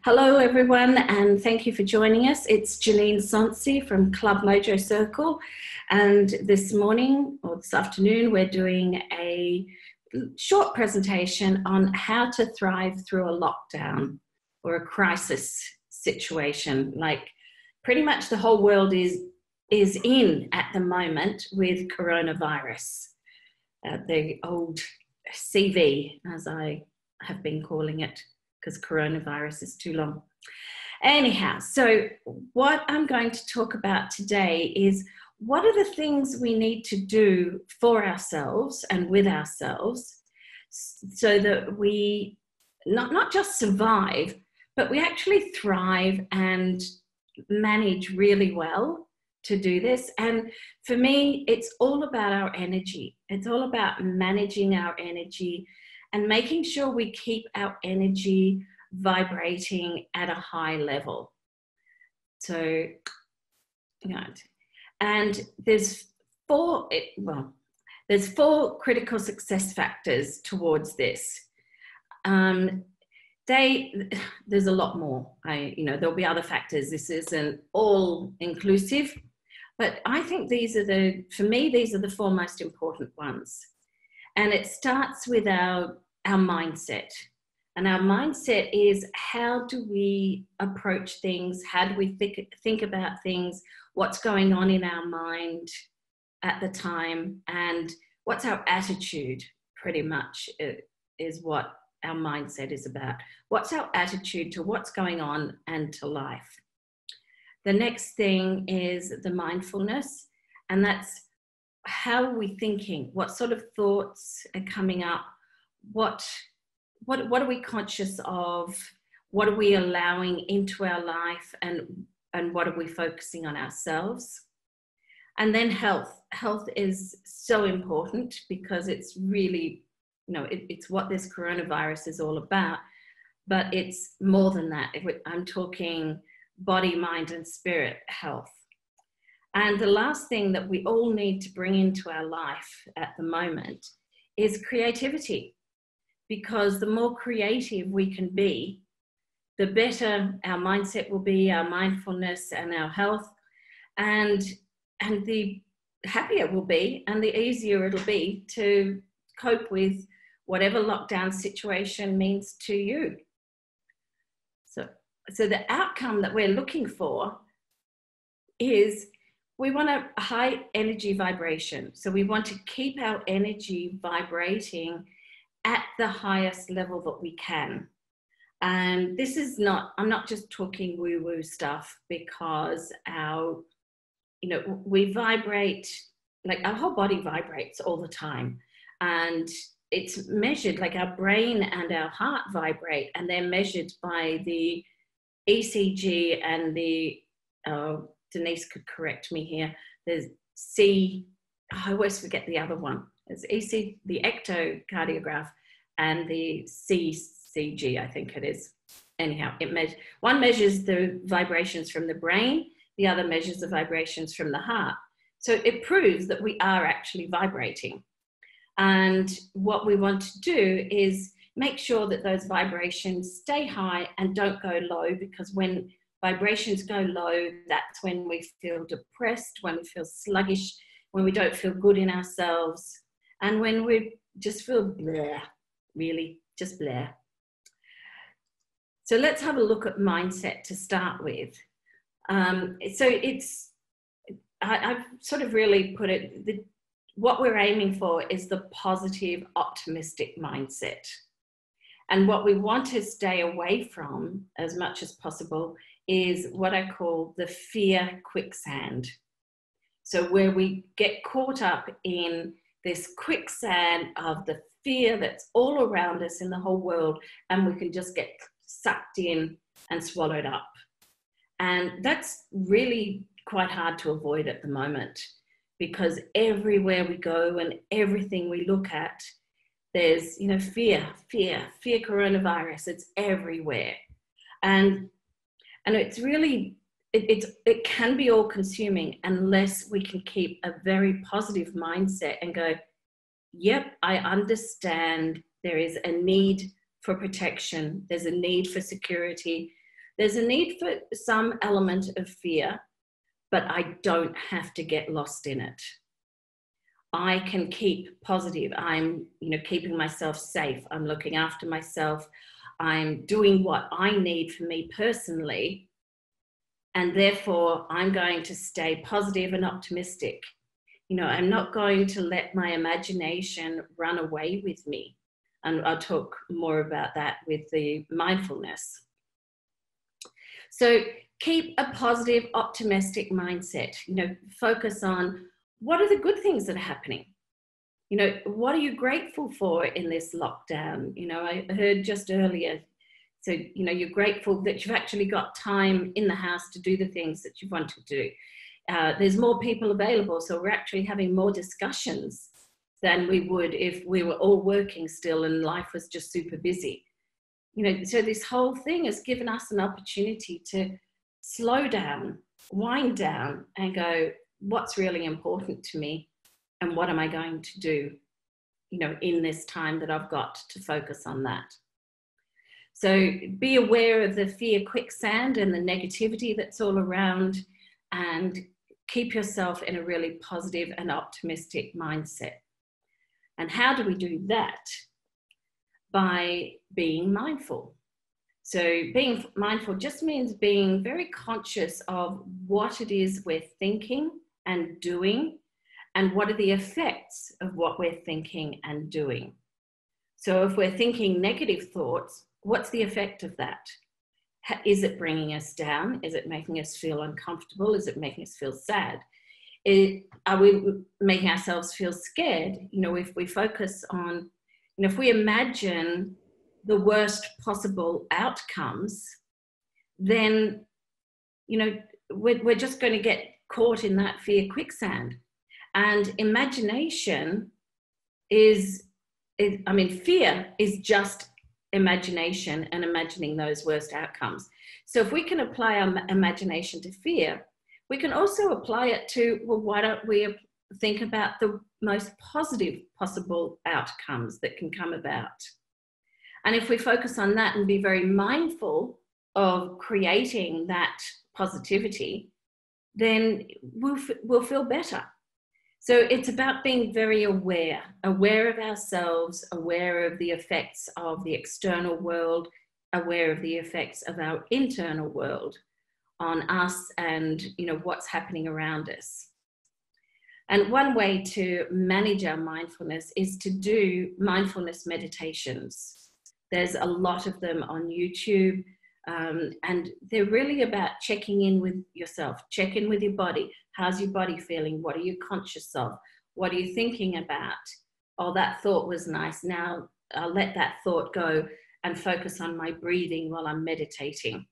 Hello, everyone, and thank you for joining us. It's Janeen from Club MojoCircle, and this morning or this afternoon, we're doing a short presentation on how to thrive through a lockdown or a crisis situation. Like pretty much the whole world is in at the moment with coronavirus, the old CV, as I have been calling it, because coronavirus is too long. Anyhow, so what I'm going to talk about today is what are the things we need to do for ourselves and with ourselves so that we not just survive, but we actually thrive and manage really well to do this. And for me, it's all about our energy. It's all about managing our energy and making sure we keep our energy vibrating at a high level. So, and there's four critical success factors towards this. There's a lot more. There'll be other factors. This isn't all inclusive, but I think for me, these are the four most important ones. And it starts with our mindset. And our mindset is, how do we approach things? How do we think about things? What's going on in our mind at the time? And what's our attitude, pretty much, is what our mindset is about. What's our attitude to what's going on and to life? The next thing is the mindfulness. And that's, how are we thinking? What sort of thoughts are coming up? What are we conscious of? What are we allowing into our life? And what are we focusing on ourselves? And then health. Health is so important because it's really, it's what this coronavirus is all about. But it's more than that. I'm talking body, mind, and spirit health. And the last thing that we all need to bring into our life at the moment is creativity, because the more creative we can be, the better our mindset will be, our mindfulness and our health, and the happier we'll be and the easier it'll be to cope with whatever lockdown situation means to you. So the outcome that we're looking for is, we want a high energy vibration. So we want to keep our energy vibrating at the highest level that we can. And this is I'm not just talking woo-woo stuff, because we vibrate, like our whole body vibrates all the time. And it's measured, like our brain and our heart vibrate, and they're measured by the ECG and the, Denise could correct me here. There's I always forget the other one. There's the echocardiograph and the CCG, I think it is. Anyhow, one measures the vibrations from the brain, the other measures the vibrations from the heart. So it proves that we are actually vibrating. And what we want to do is make sure that those vibrations stay high and don't go low, because when vibrations go low, that's when we feel depressed, when we feel sluggish, when we don't feel good in ourselves, and when we just feel blah, really, just blah. So let's have a look at mindset to start with. I've sort of really put it, what we're aiming for is the positive, optimistic mindset. And what we want to stay away from as much as possible is what I call the fear quicksand. So where we get caught up in this quicksand of the fear that's all around us in the whole world, and we can just get sucked in and swallowed up. And that's really quite hard to avoid at the moment, because everywhere we go and everything we look at, there's, fear, coronavirus, it's everywhere. And it's really, it can be all consuming unless we can keep a very positive mindset and go, yep, I understand there is a need for protection. There's a need for security. There's a need for some element of fear, but I don't have to get lost in it. I can keep positive. I'm, keeping myself safe. I'm looking after myself. I'm doing what I need for me personally. And therefore, I'm going to stay positive and optimistic. I'm not going to let my imagination run away with me. And I'll talk more about that with the mindfulness. So keep a positive, optimistic mindset. Focus on what are the good things that are happening. What are you grateful for in this lockdown? I heard just earlier, so, you're grateful that you've actually got time in the house to do the things that you want to do. There's more people available, so we're actually having more discussions than we would if we were all working still and life was just super busy. So this whole thing has given us an opportunity to slow down, wind down, and go, what's really important to me and what am I going to do, in this time that I've got to focus on that. So be aware of the fear quicksand and the negativity that's all around, and keep yourself in a really positive and optimistic mindset. And how do we do that? By being mindful. So being mindful just means being very conscious of what it is we're thinking and doing, and what are the effects of what we're thinking and doing. So if we're thinking negative thoughts, what's the effect of that? Is it bringing us down? Is it making us feel uncomfortable? Is it making us feel sad? Are we making ourselves feel scared? If we focus on, if we imagine the worst possible outcomes, then, we're just going to get caught in that fear quicksand. And imagination fear is just imagination and imagining those worst outcomes. So if we can apply our imagination to fear, we can also apply it to, well, why don't we think about the most positive possible outcomes that can come about? And if we focus on that and be very mindful of creating that positivity, then we'll feel better. So it's about being very aware of ourselves, aware of the effects of the external world, aware of the effects of our internal world on us and, what's happening around us. And one way to manage our mindfulness is to do mindfulness meditations. There's a lot of them on YouTube, and they're really about checking in with yourself, check in with your body. How's your body feeling? What are you conscious of? What are you thinking about? Oh, that thought was nice. Now I'll let that thought go and focus on my breathing while I'm meditating.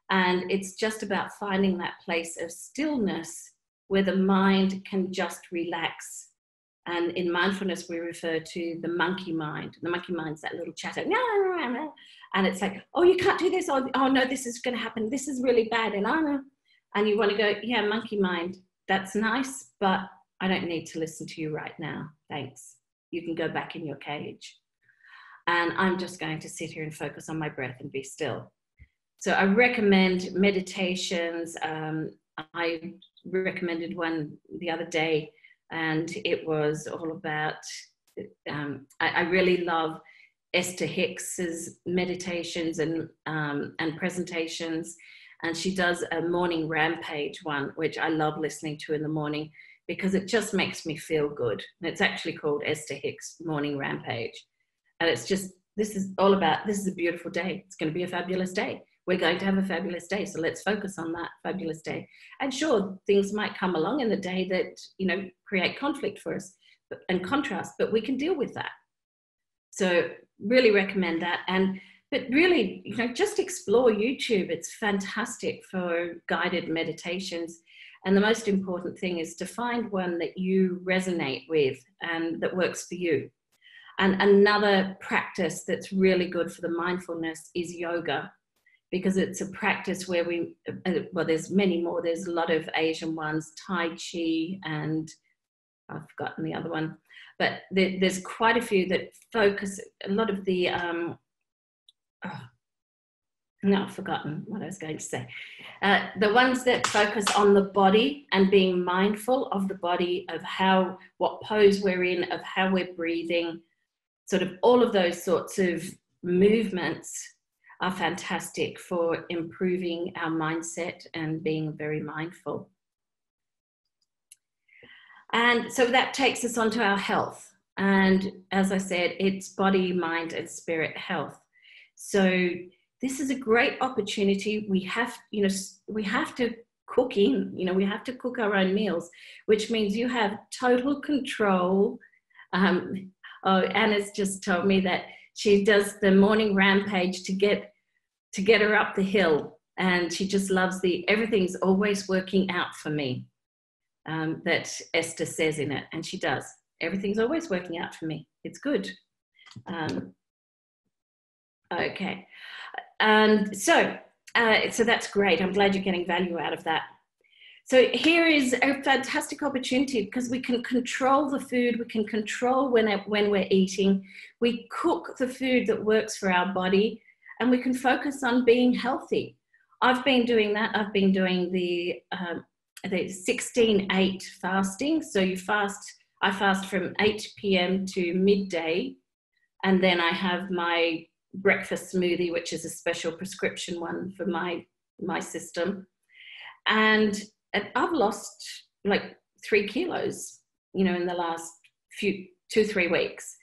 And it's just about finding that place of stillness where the mind can just relax. And in mindfulness, we refer to the monkey mind. The monkey mind's that little chatter. And it's like, oh, you can't do this. Oh no, this is going to happen. This is really bad. And you want to go, yeah, monkey mind, that's nice, but I don't need to listen to you right now. Thanks. You can go back in your cage. And I'm just going to sit here and focus on my breath and be still. So I recommend meditations. I recommended one the other day, and it was all about, I really love Esther Hicks's meditations and presentations. And she does a morning rampage one, which I love listening to in the morning because it just makes me feel good. And it's actually called Esther Hicks Morning Rampage. And it's just, this is a beautiful day. It's going to be a fabulous day. We're going to have a fabulous day. So let's focus on that fabulous day. And sure, things might come along in the day that, create conflict for us and contrast, but we can deal with that. So really recommend that. But really, just explore YouTube. It's fantastic for guided meditations. And the most important thing is to find one that you resonate with and that works for you. And another practice that's really good for the mindfulness is yoga, because it's a practice where there's many more. There's a lot of Asian ones, Tai Chi, and I've forgotten the other one. But there's quite a few that focus, a lot of the, No, I've forgotten what I was going to say. The ones that focus on the body and being mindful of the body, of what pose we're in, of how we're breathing, sort of all of those sorts of movements are fantastic for improving our mindset and being very mindful. And so that takes us on to our health. And as I said, it's body, mind, and spirit health. So this is a great opportunity. We have to cook in, we have to cook our own meals, which means you have total control. Anna's just told me that she does the morning rampage to get her up the hill, and she just loves everything's always working out for me, that Esther says in it, and she does. Everything's always working out for me. It's good. Okay. And so that's great. I'm glad you're getting value out of that. So here is a fantastic opportunity, because we can control the food. We can control when we're eating. We cook the food that works for our body, and we can focus on being healthy. I've been doing that. I've been doing the 16-8 fasting. So I fast from 8 p.m. to midday, and then I have my breakfast smoothie, which is a special prescription one for my system. And I've lost like 3 kilos, in the last 2-3 weeks.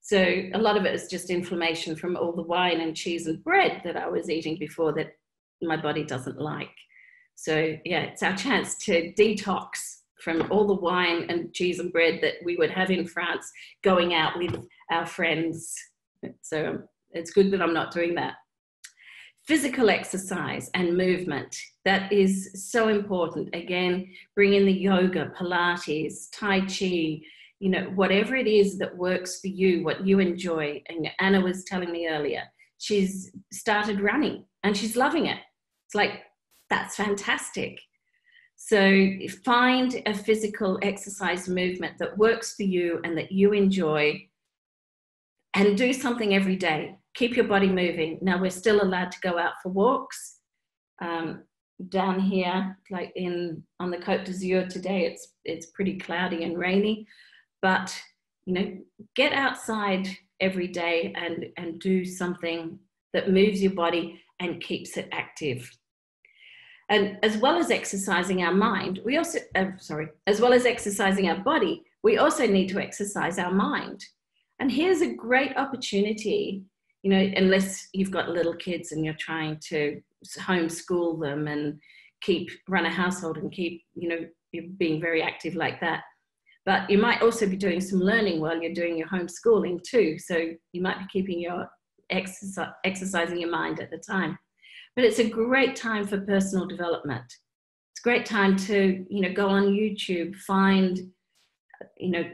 So a lot of it is just inflammation from all the wine and cheese and bread that I was eating before that my body doesn't like. So yeah, it's our chance to detox from all the wine and cheese and bread that we would have in France, going out with our friends. So it's good that I'm not doing that. Physical exercise and movement, that is so important. Again, bring in the yoga, Pilates, Tai Chi, whatever it is that works for you, what you enjoy. And Anna was telling me earlier, she's started running and she's loving it. It's like, that's fantastic. So find a physical exercise movement that works for you and that you enjoy, and do something every day. Keep your body moving. Now, we're still allowed to go out for walks. Down here, like on the Côte d'Azur today, it's pretty cloudy and rainy, but get outside every day and do something that moves your body and keeps it active. And as well as exercising our mind, as well as exercising our body, we also need to exercise our mind. And here's a great opportunity, unless you've got little kids and you're trying to homeschool them and run a household and keep, you're being very active like that. But you might also be doing some learning while you're doing your homeschooling too. So you might be keeping your exercising your mind at the time. But it's a great time for personal development. It's a great time to, go on YouTube, find,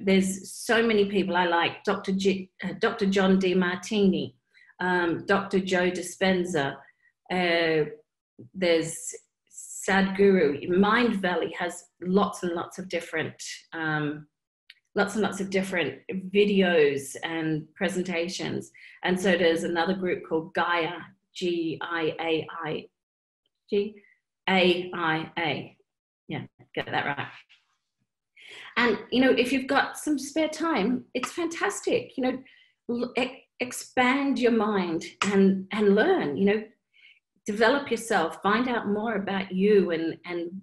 there's so many people I like. Dr. John DeMartini, Dr. Joe Dispenza, there's Sadhguru. Mind Valley has lots and lots of different videos and presentations. And so there's another group called Gaia, G-I-A-I. Yeah, get that right. And, if you've got some spare time, it's fantastic. Expand your mind and learn, develop yourself, find out more about you and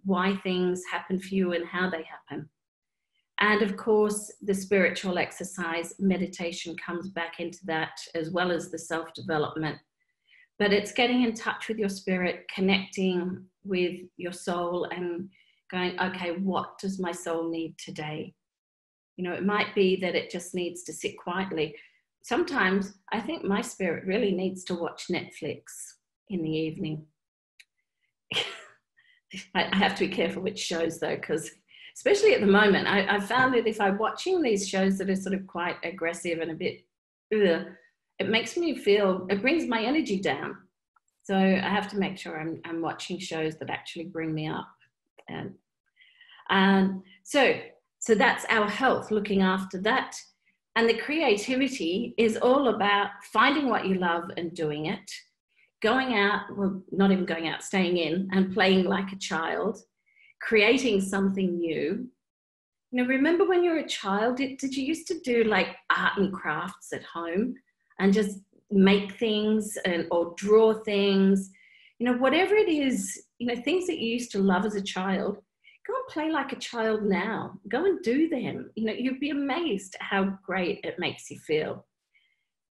why things happen for you and how they happen. And of course, the spiritual exercise, meditation comes back into that, as well as the self-development. But it's getting in touch with your spirit, connecting with your soul and going, okay, what does my soul need today? It might be that it just needs to sit quietly. Sometimes I think my spirit really needs to watch Netflix in the evening. I have to be careful which shows though, because especially at the moment, I've found that if I'm watching these shows that are sort of quite aggressive and a bit, it makes me feel, it brings my energy down. So I have to make sure I'm watching shows that actually bring me up. And so that's our health, looking after that. And the creativity is all about finding what you love and doing it, going out, well, not even going out, staying in and playing like a child, creating something new. You know, remember when you were a child, did you used to do like art and crafts at home and just make things or draw things? You know, whatever it is, you know, things that you used to love as a child, go and play like a child now. Go and do them. You know, you'd be amazed how great it makes you feel.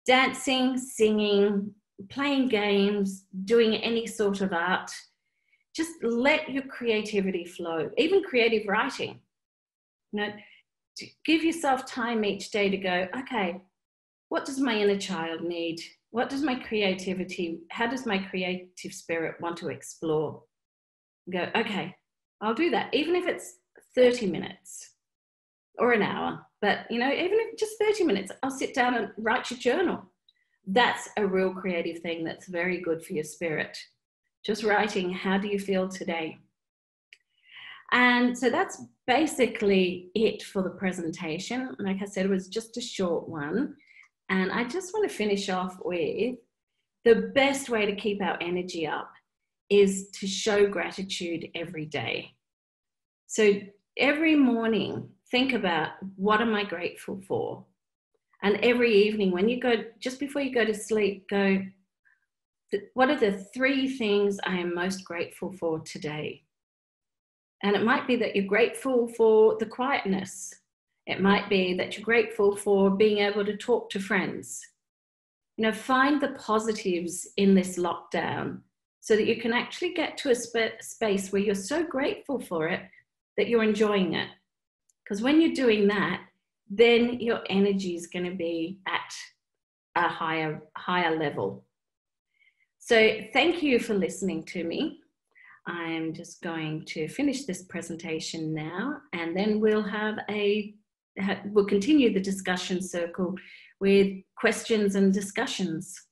Dancing, singing, playing games, doing any sort of art. Just let your creativity flow, even creative writing. You know, give yourself time each day to go, okay, what does my inner child need? What does my creativity, how does my creative spirit want to explore? Go, okay, I'll do that. Even if it's 30 minutes or an hour, but you know, even if just 30 minutes, I'll sit down and write your journal. That's a real creative thing that's very good for your spirit. Just writing, how do you feel today? And so that's basically it for the presentation. Like I said, it was just a short one. And I just want to finish off with the best way to keep our energy up is to show gratitude every day. So every morning, think about what am I grateful for? And every evening when you go, just before you go to sleep, go, what are the 3 things I am most grateful for today? And it might be that you're grateful for the quietness. It might be that you're grateful for being able to talk to friends. You know, find the positives in this lockdown so that you can actually get to a space where you're so grateful for it that you're enjoying it. Because when you're doing that, then your energy is going to be at a higher level. So thank you for listening to me. I'm just going to finish this presentation now, and then we'll continue the discussion circle with questions and discussions.